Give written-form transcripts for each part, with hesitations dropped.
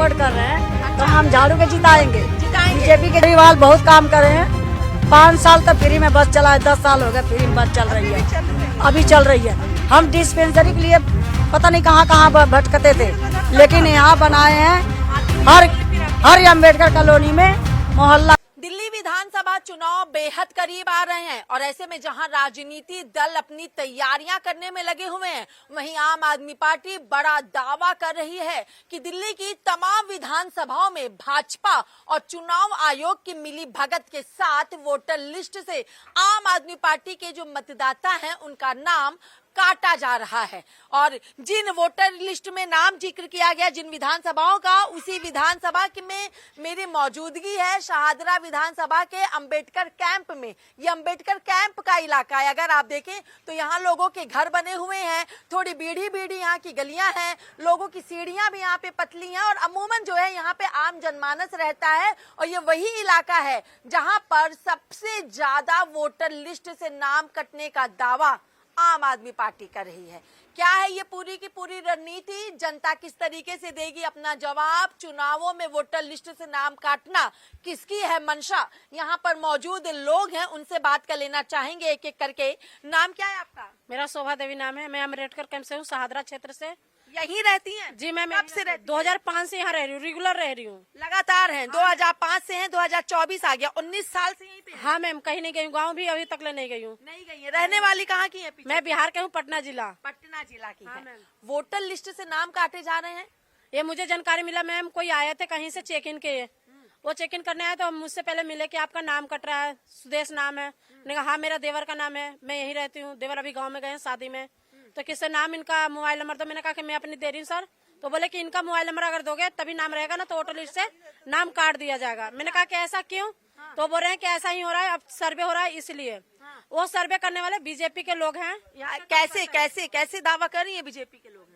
Support कर रहे हैं तो हम झाड़ू के जिताएंगे। जिताएंगे। बीजेपी के केजरीवाल बहुत काम करे हैं। 5 साल तक फ्री में बस चला है, 10 साल हो गए फ्री में बस चल रही है, अभी चल रही है। हम डिस्पेंसरी के लिए पता नहीं कहाँ कहाँ भटकते थे, लेकिन यहाँ बनाए हैं हर अम्बेडकर कॉलोनी में मोहल्ला। दिल्ली विधानसभा चुनाव बेहद करीब आ रहे हैं और ऐसे में जहां राजनीति दल अपनी तैयारियां करने में लगे हुए हैं, वहीं आम आदमी पार्टी बड़ा दावा कर रही है कि दिल्ली की तमाम विधानसभाओं में भाजपा और चुनाव आयोग की मिली भगत के साथ वोटर लिस्ट से आम आदमी पार्टी के जो मतदाता हैं उनका नाम काटा जा रहा है। और जिन वोटर लिस्ट में नाम जिक्र किया गया जिन विधानसभाओं का, उसी विधानसभा में मेरी मौजूदगी है शहादरा विधानसभा के अंबेडकर कैंप में। ये अंबेडकर कैंप का इलाका है। अगर आप देखें तो यहाँ लोगों के घर बने हुए हैं, थोड़ी बीढ़ी यहाँ की गलियां हैं, लोगों की सीढ़ियां भी यहाँ पे पतली हैं और अमूमन जो है यहाँ पे आम जनमानस रहता है। और ये वही इलाका है जहाँ पर सबसे ज्यादा वोटर लिस्ट से नाम कटने का दावा आम आदमी पार्टी कर रही है। क्या है ये पूरी की पूरी रणनीति, जनता किस तरीके से देगी अपना जवाब, चुनावों में वोटर लिस्ट से नाम काटना किसकी है मंशा, यहाँ पर मौजूद लोग हैं उनसे बात कर लेना चाहेंगे एक एक करके। नाम क्या है आपका? मेरा शोभा देवी नाम है। मैं अम्बेडकर कैंप से हूँ, शहादरा क्षेत्र से। यहीं रहती हैं? जी मैं कब से रहती 2005 से यहाँ रह रही हूँ, रेगुलर रह रही हूँ। लगातार हैं? 2005 से हैं, 2024 आ गया, 19 साल से यहीं पे हैं? हाँ मैम, कहीं नहीं गई हूँ, गाँव भी अभी तक नहीं गई हूँ। नहीं गई है। रहने वाली कहाँ की है? मैं बिहार के हूँ, पटना जिला। पटना जिला की हाँ, है। मैम। वोटर लिस्ट से नाम काटे जा रहे हैं? ये मुझे जानकारी मिला मैम, कोई आए थे कहीं से चेक इन के, वो चेक इन करने आए तो मुझसे पहले मिले कि आपका नाम कट रहा है, सुदेश नाम है। मैंने कहा हाँ मेरा देवर का नाम है, मैं यहीं रहती हूँ। देवर अभी गाँव में गए हैं शादी में, तो किससे नाम, इनका मोबाइल नंबर। तो मैंने कहा कि मैं अपनी दे रही हूँ सर। तो बोले कि इनका मोबाइल नंबर अगर दोगे तभी नाम रहेगा ना, तो वोटर लिस्ट से नाम काट दिया जाएगा। मैंने कहा कि ऐसा क्यों? तो बोल रहे हैं कि ऐसा ही हो रहा है, अब सर्वे हो रहा है इसलिए। वो सर्वे करने वाले बीजेपी के लोग हैं। कैसे कैसे कैसे दावा कर रही है बीजेपी के लोग?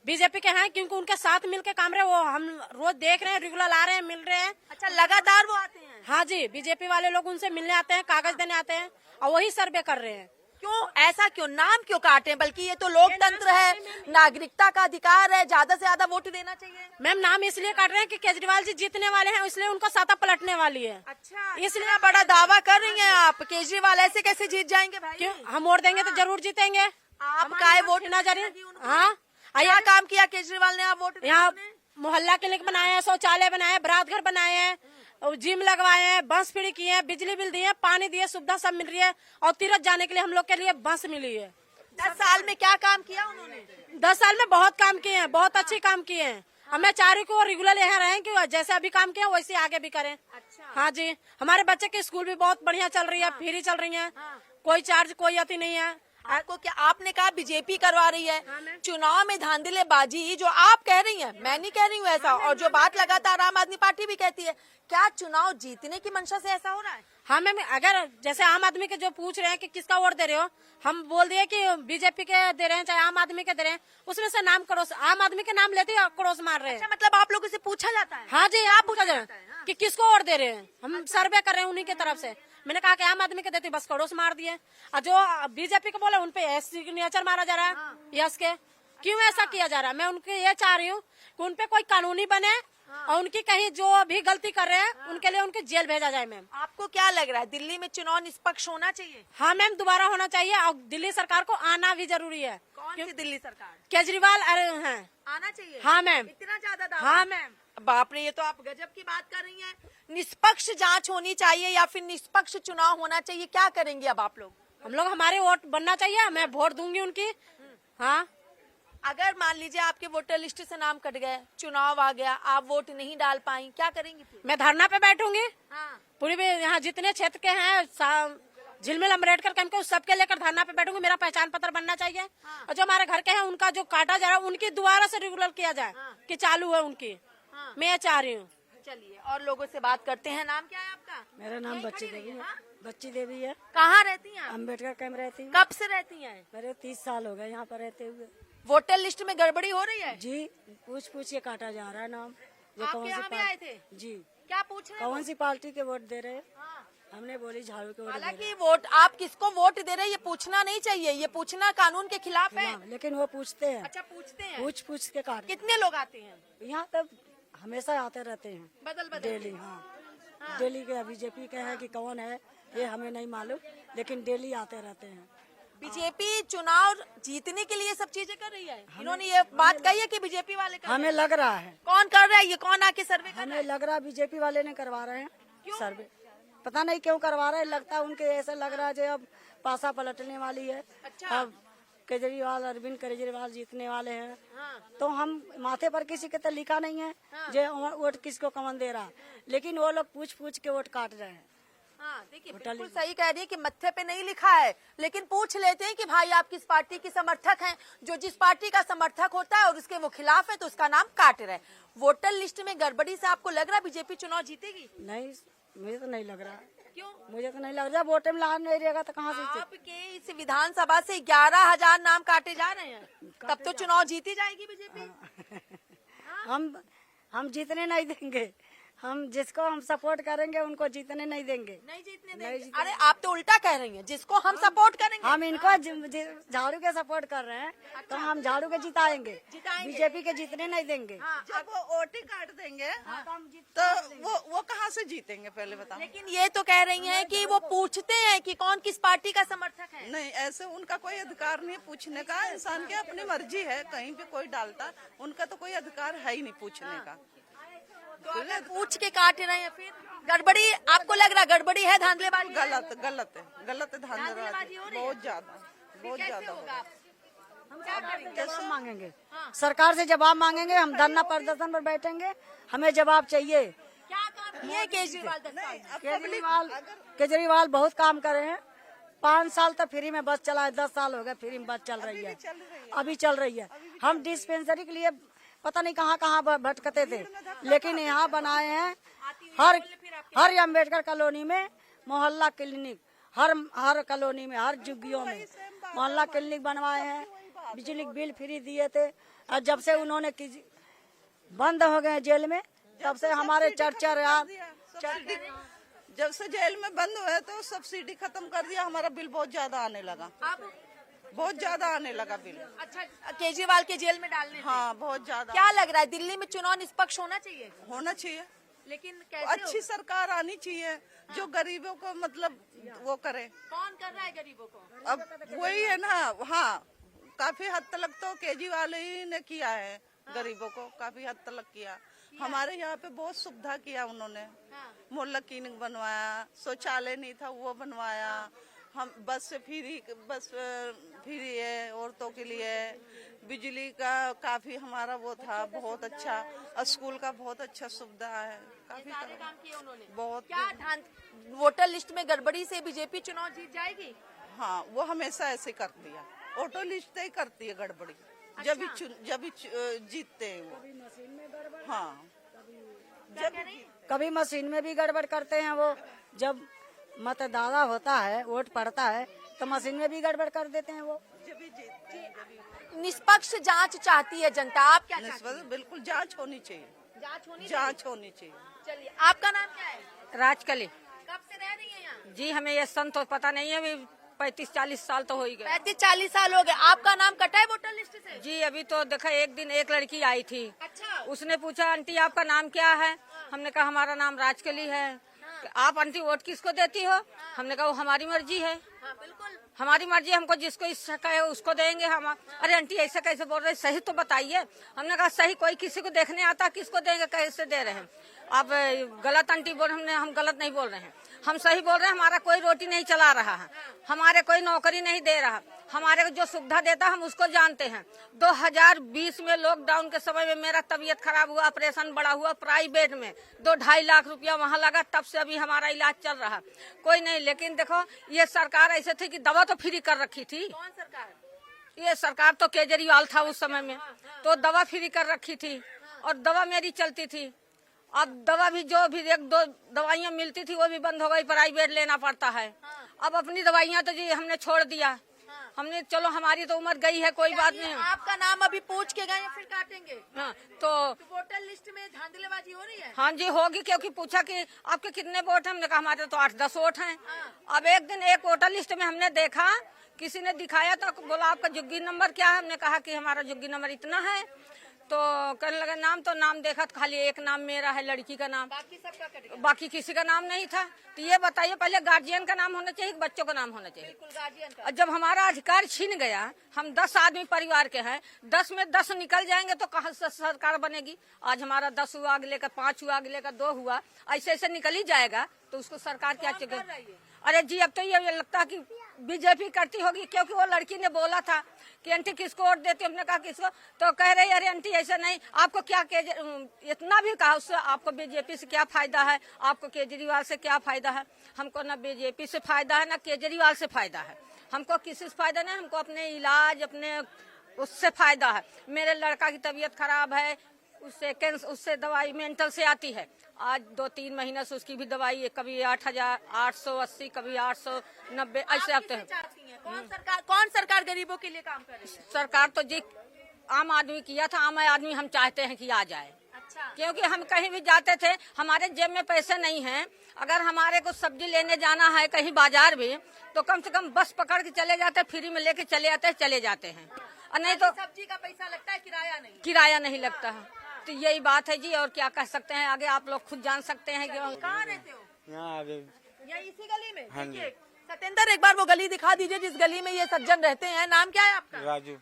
बीजेपी के हैं क्योंकि उनके साथ मिलकर काम रहे, वो हम रोज देख रहे हैं, रेगुलर आ रहे हैं, मिल रहे हैं। अच्छा, लगातार वो आते हैं? हाँ जी, बीजेपी वाले लोग उनसे मिलने आते हैं, कागज देने आते हैं और वही सर्वे कर रहे हैं। क्यों ऐसा क्यों? नाम क्यों काटे? बल्कि ये तो लोकतंत्र है, नागरिकता का अधिकार है, ज्यादा से ज्यादा वोट देना चाहिए। मैम नाम इसलिए काट रहे हैं कि केजरीवाल जी जीतने वाले हैं, इसलिए उनका साता पलटने वाली है। अच्छा, इसलिए बड़ा दावा कर रही हैं आप। केजरीवाल ऐसे कैसे जीत जाएंगे भाई? क्यों? हम वोट देंगे तो जरूर जीतेंगे। आप काय वोट ना जा रही? हाँ, क्या काम किया केजरीवाल ने? आप वोट यहाँ मोहल्ला क्लिनिक बनाए हैं, शौचालय बनाए हैं, बरात घर बनाए हैं, जिम लगवाए हैं, बस फ्री किए हैं, बिजली बिल दिए, पानी दिए, सुविधा सब मिल रही है और तीरथ जाने के लिए हम लोग के लिए बस मिली है। 10 साल में क्या काम किया उन्होंने? 10 साल में बहुत काम किए हैं, बहुत अच्छे काम किए हैं। अब मैं चाह रही हूँ रेगुलर यहाँ रहें कि जैसे अभी काम किया वैसे आगे भी करें। अच्छा। हाँ जी, हमारे बच्चे की स्कूल भी बहुत बढ़िया चल रही है, फ्री चल रही है, कोई चार्ज कोई अति नहीं है। आपको क्या, आपने कहा बीजेपी करवा रही है चुनाव में धांधलेबाजी, जो आप कह रही हैं, मैं नहीं कह रही हूँ ऐसा, और जो बात लगातार आम आदमी पार्टी भी कहती है, क्या चुनाव जीतने की मंशा से ऐसा हो रहा है? हाँ मैम, अगर जैसे आम आदमी के जो पूछ रहे हैं कि किसका वोट दे रहे हो, हम बोल दिए कि बीजेपी के दे रहे हैं चाहे आम आदमी के दे रहे हैं, उसमें से नाम करोस, आम आदमी के नाम लेते ही करोस मार रहे हैं। अच्छा, मतलब आप लोगों से पूछा जाता है? हाँ जी, आप पूछा जाए कि किसको वोट दे रहे हैं, हम सर्वे कर रहे हैं उन्हीं की तरफ से। मैंने कहा कि आम आदमी के देती, बस कड़ोस मार दिए। और जो बीजेपी को बोले उनपे सिग्नेचर मारा जा रहा है यस के। क्यों ऐसा किया जा रहा है? मैं उनके ये चाह रही हूँ कि उनपे कोई कानूनी बने और उनकी कहीं जो भी गलती कर रहे हैं उनके लिए उनकी जेल भेजा जाए। मैम आपको क्या लग रहा है, दिल्ली में चुनाव निष्पक्ष होना चाहिए? हाँ मैम, दोबारा होना चाहिए और दिल्ली सरकार को आना भी जरूरी है। कौन सी दिल्ली सरकार? केजरीवाल अरे हैं, आना चाहिए। हाँ मैम, इतना ज्यादा? हाँ मैम। बाप रे, ये तो आप गजब की बात कर रही हैं। निष्पक्ष जांच होनी चाहिए या फिर निष्पक्ष चुनाव होना चाहिए, क्या करेंगे अब आप लोग? हम लोग, हमारे वोट बनना चाहिए, मैं वोट दूंगी उनकी। हाँ, अगर मान लीजिए आपके वोटर लिस्ट से नाम कट गए, चुनाव आ गया, आप वोट नहीं डाल पाई, क्या करेंगी फिर? मैं धरना पे बैठूंगी। हाँ। पूरी यहाँ जितने क्षेत्र के हैं झिलमिल अम्बेडकर कैंप के, उस सबके लेकर धरना पे बैठूंगी। मेरा पहचान पत्र बनना चाहिए। और जो हमारे घर के हैं उनका जो काटा जा रहा है उनकी दोबारा से रेगुलर किया जाए कि चालू है उनकी। मैं चाह रही हूँ। चलिए और लोगों से बात करते हैं। नाम क्या है आपका? मेरा नाम बच्ची देवी है। बच्ची देवी है। कहाँ रहती हैं आप? अम्बेडकर कैंप रहती हूँ। कब से रहती हैं? मेरे 30 साल हो गए यहाँ पर रहते हुए। वोटर लिस्ट में गड़बड़ी हो रही है? जी, पूछ के काटा जा रहा है नाम। आपके यहाँ भी आए थे? जी। क्या पूछ रहे हैं? कौन सी पार्टी के वोट दे रहे हैं? हमने बोली झाड़ू के वोट दे रहे हालांकि वोट, आप किसको वोट दे रहे हैं ये पूछना नहीं चाहिए, ये पूछना कानून के खिलाफ है। हैं। लेकिन वो पूछते हैं। अच्छा, पूछते हैं? पूछ के काट। कितने लोग आते हैं? यहाँ तब हमेशा आते रहते हैं बदल बदल डेली। हाँ, डेली के बीजेपी के है कि कौन है ये हमें नहीं मालूम, लेकिन डेली आते रहते हैं। बीजेपी चुनाव जीतने के लिए सब चीजें कर रही है। इन्होंने ये बात कही है कि बीजेपी वाले कर हमें रहे हैं। लग रहा है, कौन कर रहा है ये? कौन आके सर्वे कर रहा हमें है? लग रहा है बीजेपी वाले ने करवा रहे हैं सर्वे। पता नहीं क्यों करवा रहे हैं, लगता है उनके ऐसा लग रहा है जो अब पासा पलटने वाली है। अच्छा। अब केजरीवाल, अरविंद केजरीवाल जीतने वाले हैं। हाँ। तो हम माथे पर किसी के तो लिखा नहीं है जो वोट किसको कौन दे रहा, लेकिन वो लोग पूछ पूछ के वोट काट रहे हैं। हाँ, देखिए बिल्कुल सही कह रही है कि मत्थे पे नहीं लिखा है, लेकिन पूछ लेते हैं कि भाई आप किस पार्टी की समर्थक हैं। जो जिस पार्टी का समर्थक होता है और उसके वो खिलाफ है तो उसका नाम काट रहे हैं। वोटर लिस्ट में गड़बड़ी से आपको लग रहा है बीजेपी चुनाव जीतेगी? नहीं, मुझे तो नहीं लग रहा। क्यों? मुझे तो नहीं लग रहा, वोट में लान नहीं रहेगा तो कहाँ से जीते? आपके इस विधानसभा से 11,000 नाम काटे जा रहे हैं, तब तो चुनाव जीती जाएगी बीजेपी। हम जीतने नहीं देंगे। हम जिसको हम सपोर्ट करेंगे उनको जीतने नहीं देंगे। नहीं जीतने नहीं देंगे। जीतने। अरे आप तो उल्टा कह रही हैं, जिसको हम सपोर्ट करेंगे। हम इनको झाड़ू के सपोर्ट कर रहे हैं तो हम झाड़ू के जिताएंगे, बीजेपी के जीतने नहीं देंगे। जब वो वोटिंग कार्ड देंगे तो वो कहाँ से जीतेंगे पहले बताओ। लेकिन ये तो कह रही हैं कि वो पूछते हैं कि कौन किस पार्टी का समर्थक है। नहीं, ऐसे उनका कोई अधिकार नहीं है पूछने का। इंसान की अपनी मर्जी है, कहीं भी कोई डालता, उनका तो कोई अधिकार है ही नहीं पूछने का। तो अगर पूछ के काट रहे हैं फिर गड़बड़ी, आपको लग रहा गड़बड़ी है, धांधलेबाजी है? गलत है धांधलेबाजी हो रही है? बहुत ज्यादा कैसे होगा? है। हम क्या करेंगे? जवाब मांगेंगे, सरकार से जवाब मांगेंगे। हम धरना प्रदर्शन पर बैठेंगे, हमें जवाब चाहिए। क्या काम किए केजरीवाल 10 साल? केजरीवाल बहुत काम करे हैं। 5 साल तक फ्री में बस चला है, 10 साल हो गए फ्री में बस चल रही है, अभी चल रही है। हम डिस्पेंसरी के लिए पता नहीं कहाँ कहाँ भटकते थे, लेकिन यहाँ बनाए हैं। हर अम्बेडकर कॉलोनी में मोहल्ला क्लिनिक, हर कॉलोनी में, हर झुग्गियों में मोहल्ला क्लिनिक बनवाए हैं। बिजली बिल फ्री दिए थे, और जब से उन्होंने बंद हो गए जेल में, तब से हमारे चर्चा जब से जेल में बंद हुए तो सब्सिडी खत्म कर दिया। हमारा बिल बहुत ज्यादा आने लगा, बहुत ज्यादा आने लगा बिल। अच्छा, केजरीवाल के जेल में डालने से? हाँ, बहुत ज्यादा। क्या लग रहा है दिल्ली में चुनाव निष्पक्ष होना चाहिए? होना चाहिए, लेकिन कैसे अच्छी सरकार आनी चाहिए जो गरीबों को मतलब वो करे। कौन कर रहा है गरीबों को? अब वही है ना। हाँ, काफी हद तक तो केजरीवाल ही ने किया है, गरीबों को काफी हद तक किया। हमारे यहाँ पे बहुत सुविधा किया उन्होंने। मोहल्ला क्लिनिक बनवाया, शौचालय नहीं था वो बनवाया। हम बस फ्री है औरतों के लिए। बिजली का काफी हमारा वो था, बहुत अच्छा। स्कूल का बहुत अच्छा सुविधा है, काफी सारे काम किए उन्होंने। बहुत। क्या वोटर लिस्ट में गड़बड़ी से बीजेपी चुनाव जीत जाएगी? हाँ, वो हमेशा ऐसे करती है, वोटर लिस्ट ही करती है गड़बड़ी। जब भी जीतते हैं वो। हाँ, कभी मशीन में भी गड़बड़ करते हैं वो। जब मतदाता होता है, वोट पड़ता है, तो मशीन में भी गड़बड़ कर देते हैं वो। निष्पक्ष जांच चाहती है जनता, आप क्या चाहती हैं? बिल्कुल जांच होनी चाहिए, जांच होनी चाहिए। चलिए, आपका नाम क्या है? राजकली। कब से रह रही है यहाँ? जी, हमें ये सन तो पता नहीं है, अभी 35-40 साल तो हो ही गए। 35-40 साल हो गए। आपका नाम कटा है वोटर लिस्ट से? जी, अभी तो देखा, एक दिन एक लड़की आई थी। अच्छा। उसने पूछा, आंटी आपका नाम क्या है? हमने कहा हमारा नाम राजकली है। आप आंटी वोट किसको देती हो? हमने कहा वो हमारी मर्जी है। हाँ, बिल्कुल हमारी मर्जी, हमको जिसको इच्छा है उसको देंगे हम। अरे आंटी ऐसे कैसे बोल रहे, सही तो बताइए। हमने कहा सही कोई किसी को देखने आता, किसको देंगे, कैसे दे रहे हैं आप? गलत आंटी बोल, हम गलत नहीं बोल रहे हैं, हम सही बोल रहे हैं। हमारा कोई रोटी नहीं चला रहा है, हमारे कोई नौकरी नहीं दे रहा, हमारे को जो सुविधा देता हम उसको जानते हैं। 2020 में लॉकडाउन के समय में मेरा तबीयत खराब हुआ, ऑपरेशन बड़ा हुआ प्राइवेट में, 2-2.5 लाख रुपया वहाँ लगा, तब से अभी हमारा इलाज चल रहा। कोई नहीं, लेकिन देखो ये सरकार ऐसे थी कि दवा तो फ्री कर रखी थी। कौन सरकार? ये सरकार तो केजरीवाल था उस समय में, तो दवा फ्री कर रखी थी और दवा मेरी चलती थी। अब दवा भी जो भी 1-2 दवाइयाँ मिलती थी वो भी बंद हो गई, प्राइवेट लेना पड़ता है। अब अपनी दवाइयाँ तो जी हमने छोड़ दिया। हमने चलो हमारी तो उम्र गई है, कोई बात नहीं। आपका नाम अभी पूछ के गए या फिर काटेंगे? हाँ, तो वोटर लिस्ट में धांधलेबाजी हो रही है? हाँ जी होगी, क्योंकि पूछा कि आपके कितने वोट हैं? हमने कहा हमारे तो 8-10 वोट हैं। अब एक दिन एक वोटर लिस्ट में हमने देखा, किसी ने दिखाया तो बोला आपका जुग्गी नंबर क्या है? हमने कहा कि हमारा जुग्गी नंबर इतना है। तो कहने लगा नाम, तो नाम देखा तो खाली एक नाम मेरा है, लड़की का नाम, बाकी सबका कट गया। बाकी किसी का नाम नहीं था। तो ये बताइए, पहले गार्जियन का नाम होना चाहिए, बच्चों का नाम होना चाहिए। बिल्कुल गार्जियन का। और जब हमारा अधिकार छीन गया, हम 10 आदमी परिवार के हैं, 10 में 10 निकल जाएंगे तो कहाँ से सरकार बनेगी? आज हमारा 10 हुआ, अगले का 5 हुआ, अगले का 2 हुआ, ऐसे ऐसे निकल ही जाएगा तो उसको सरकार क्या चाहिए? अरे जी, अब तो ये लगता है कि बीजेपी करती होगी, क्योंकि वो लड़की ने बोला था कि आंटी किसको वोट देती, हमने कहा किसको, तो कह रही अरे आंटी ऐसा नहीं, आपको क्या इतना भी कहा उससे, आपको बीजेपी से क्या फायदा है, आपको केजरीवाल से क्या फायदा है? हमको ना बीजेपी से फायदा है ना केजरीवाल से फायदा है, हमको किसी से फायदा नहीं, हमको अपने इलाज अपने उससे फायदा है। मेरे लड़का की तबीयत खराब है, उससे दवाई मेंटल से आती है, आज 2-3 महीने से उसकी भी दवाई है, कभी 8,880, कभी 890 ऐसे आते हैं। कौन सरकार गरीबों के लिए काम कर रही है? सरकार तो जी आम आदमी किया था, आम आदमी हम चाहते हैं कि आ जाए। अच्छा, क्योंकि हम कहीं भी जाते थे, हमारे जेब में पैसे नहीं हैं, अगर हमारे को सब्जी लेने जाना है कहीं बाजार भी, तो कम से कम बस पकड़ के चले जाते, फ्री में लेके चले जाते हैं, और नहीं तो सब्जी का पैसा लगता है, किराया नहीं लगता है। तो यही बात है जी, और क्या कह सकते हैं, आगे आप लोग खुद जान सकते हैं कि कहाँ रहते हो? यहाँ आगे। यहाँ इसी गली में? हाँ जी। देखिए, सत्येंद्र एक बार वो गली दिखा दीजिए जिस गली में ये सज्जन रहते हैं। नाम क्या है आपका? राजू।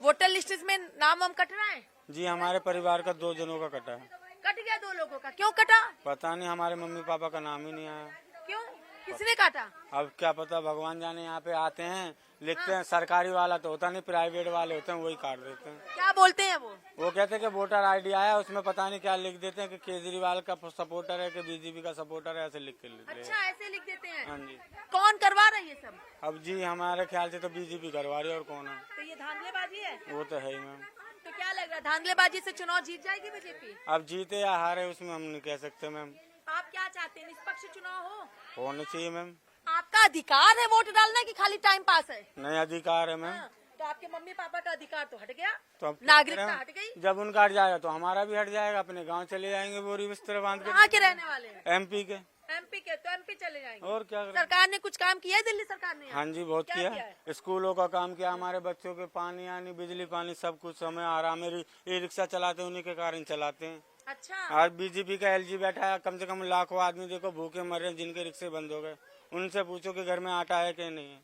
वोटर लिस्ट में नाम हम कट रहा है? जी, हमारे परिवार का 2 जनों का कटा है। कट गया 2 लोगों का, क्यों कटा? पता नहीं, हमारे मम्मी पापा का नाम ही नहीं आया। क्यों, किसने काटा? अब क्या पता, भगवान जाने। यहाँ पे आते हैं, लिखते हैं, सरकारी वाला तो होता नहीं, प्राइवेट वाले होते हैं, वही काट देते हैं। क्या बोलते हैं वो कहते हैं कि वोटर आईडी आया, उसमें पता नहीं क्या लिख देते हैं कि केजरीवाल का सपोर्टर है कि बीजेपी का सपोर्टर है, ऐसे लिख के लिख देते हैं। अच्छा, ऐसे लिख देते हैं। हाँ जी। कौन करवा रहा है ये सब? अब जी हमारे ख्याल से तो बीजेपी करवा रही है, और कौन है? तो ये धांधलेबाजी है। वो तो है ही मैम। तो क्या लग रहा है, धांधलेबाजी से चुनाव जीत जाएगी बीजेपी? अब जीते या हारे उसमें हम नहीं कह सकते मैम। आप क्या चाहते हैं, निष्पक्ष चुनाव हो? होना चाहिए मैम। आपका अधिकार है वोट डालना कि खाली टाइम पास है? नहीं, अधिकार है मैम। तो आपके मम्मी पापा का अधिकार तो हट गया, तो अब क्या नागरिकता करें? हट गई। जब उनका हट जाएगा तो हमारा भी हट जाएगा, अपने गांव चले जाएंगे बोरी बिस्तर बांध कहाँ के। के रहने वाले हैं? एमपी के। एमपी के, तो एमपी चले जाएंगे। और क्या करें? सरकार ने कुछ काम किया है दिल्ली सरकार ने? हाँ जी, बहुत क्या किया। स्कूलों का काम किया, हमारे बच्चों के पानी आनी, बिजली पानी सब कुछ हमें आराम। मेरी ई रिक्शा चलाते हैं, उन्हीं के कारण चलाते हैं। अच्छा, आज बीजेपी का एलजी बैठा है, कम से कम लाखों आदमी देखो भूखे मर रहे हैं, जिनके रिक्शे बंद हो गए। उनसे पूछो कि घर में आटा है कि नहीं है।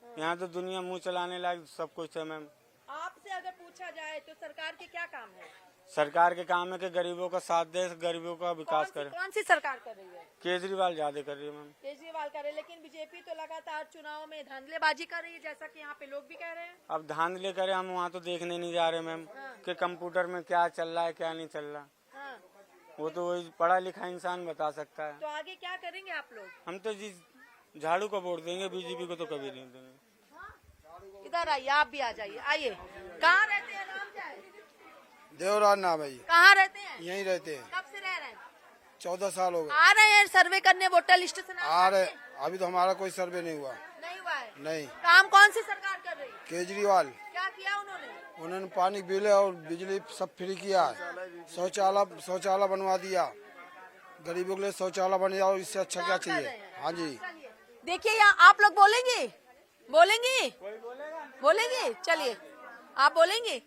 यहाँ तो दुनिया मुंह चलाने लायक सब कुछ है मैम। आपसे अगर पूछा जाए तो सरकार के क्या काम है? सरकार के काम है कि गरीबों का साथ दे, गरीबों का विकास करे। कौन सी सरकार कर रही है? केजरीवाल ज्यादा कर रही है मैम। केजरीवाल कर रहे, लेकिन बीजेपी तो लगातार चुनाव में धांधलेबाजी कर रही है, जैसा कि यहाँ पे लोग भी कह रहे हैं। अब धांधले करे, हम वहाँ तो देखने नहीं जा रहे मैम कि कंप्यूटर में क्या चल रहा है क्या नहीं चल रहा। हाँ, वो तो वही पढ़ा लिखा इंसान बता सकता है। तो आगे क्या करेंगे आप लोग? हम तो जी झाड़ू को वोट देंगे, बीजेपी को तो कभी नहीं देंगे। इधर आइए, आप भी आ जाइए, आइए। कहाँ रहते हैं, नाम क्या है? देवराज नाम है जी। कहाँ रहते हैं? यहीं रहते हैं, कब से रह रहे हैं? 14 साल हो गए। आ रहे हैं सर्वे करने वोटर लिस्ट से नाम आ रहे, काटने? अभी तो हमारा कोई सर्वे नहीं हुआ। नहीं हुआ है। नहीं। काम कौन सी सरकार कर रही है? केजरीवाल, क्या किया उन्होंने? उन्होंने पानी बिल और बिजली सब फ्री किया है, शौचालय बनवा दिया, गरीबों के लिए शौचालय बन जाओ, इससे अच्छा क्या चाहिए। हाँ जी। देखिए, यहाँ आप लोग बोलेंगे, बोलेंगे, चलिए आप बोलेंगे।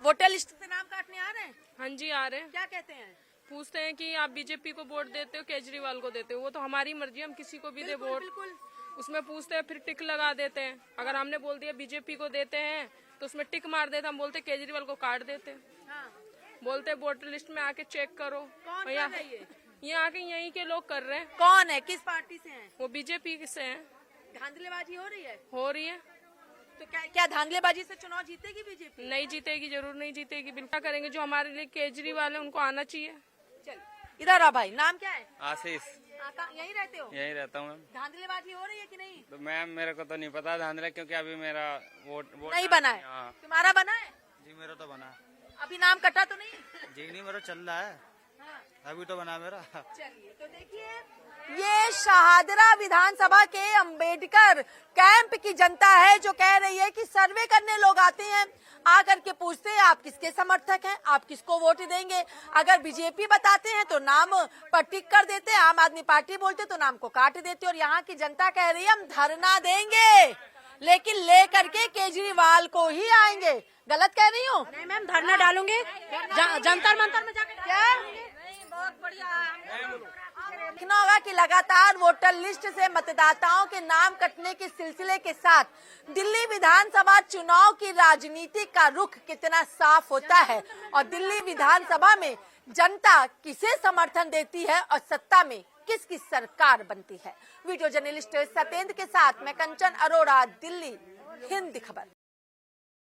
वोटर लिस्ट से नाम काटने आ रहे हैं? हाँ जी, आ रहे हैं। क्या कहते हैं? पूछते हैं कि आप बीजेपी को वोट देते हो केजरीवाल को देते हो, वो तो हमारी मर्जी, हम किसी को भी दे वोट। बिल्कुल। उसमें पूछते हैं, फिर टिक लगा देते हैं। अगर हमने बोल दिया बीजेपी को देते हैं तो उसमें टिक मार देते, हम बोलते केजरीवाल को काट देते। हाँ। बोलते वोटर लिस्ट में आके चेक करो। कौन यहाँ कर रही है? यहाँ आके यहीं के लोग कर रहे हैं। कौन है, किस पार्टी से हैं? वो बीजेपी से हैं। धांधलेबाजी हो रही है? हो रही है। तो क्या धांधलेबाजी से चुनाव जीतेगी बीजेपी? नहीं जीतेगी, जरूर नहीं जीतेगी। बिल्कुल करेंगे, जो हमारे लिए केजरीवाल है उनको आना चाहिए। चल इधर आ भाई, नाम क्या है? आशीष। यहीं रहते हो? यहीं रहता हूँ मैम। धांधलेबाजी हो रही है कि नहीं? तो मैम मेरे को तो नहीं पता धांधला, क्योंकि अभी मेरा वोट नहीं बना है। हाँ। तुम्हारा बना है? जी मेरा तो बना। अभी नाम कटा तो नहीं? जी नहीं, मेरा चल रहा है, अभी तो बना मेरा। चलिए, तो देखिए, ये शाहदरा विधानसभा के अंबेडकर कैंप की जनता है जो कह रही है कि सर्वे करने लोग आते हैं, आकर के पूछते हैं आप किसके समर्थक हैं, आप किसको वोट देंगे। अगर बीजेपी बताते हैं तो नाम पर टिक कर देते हैं, आम आदमी पार्टी बोलते तो नाम को काट देते। और यहाँ की जनता कह रही है हम धरना देंगे, लेकिन ले करके केजरीवाल को ही आएंगे। गलत कह रही हूँ? नहीं मैम, धरना डालूंगी जंतर मंतर में जाकर। क्या बहुत बढ़िया। देखना होगा कि लगातार वोटर लिस्ट से मतदाताओं के नाम कटने के सिलसिले के साथ दिल्ली विधानसभा चुनाव की राजनीति का रुख कितना साफ होता है और दिल्ली विधानसभा में जनता किसे समर्थन देती है और सत्ता में किसकी सरकार बनती है। वीडियो जर्नलिस्ट सत्येंद्र के साथ मैं कंचन अरोड़ा, दिल्ली, हिंद खबर।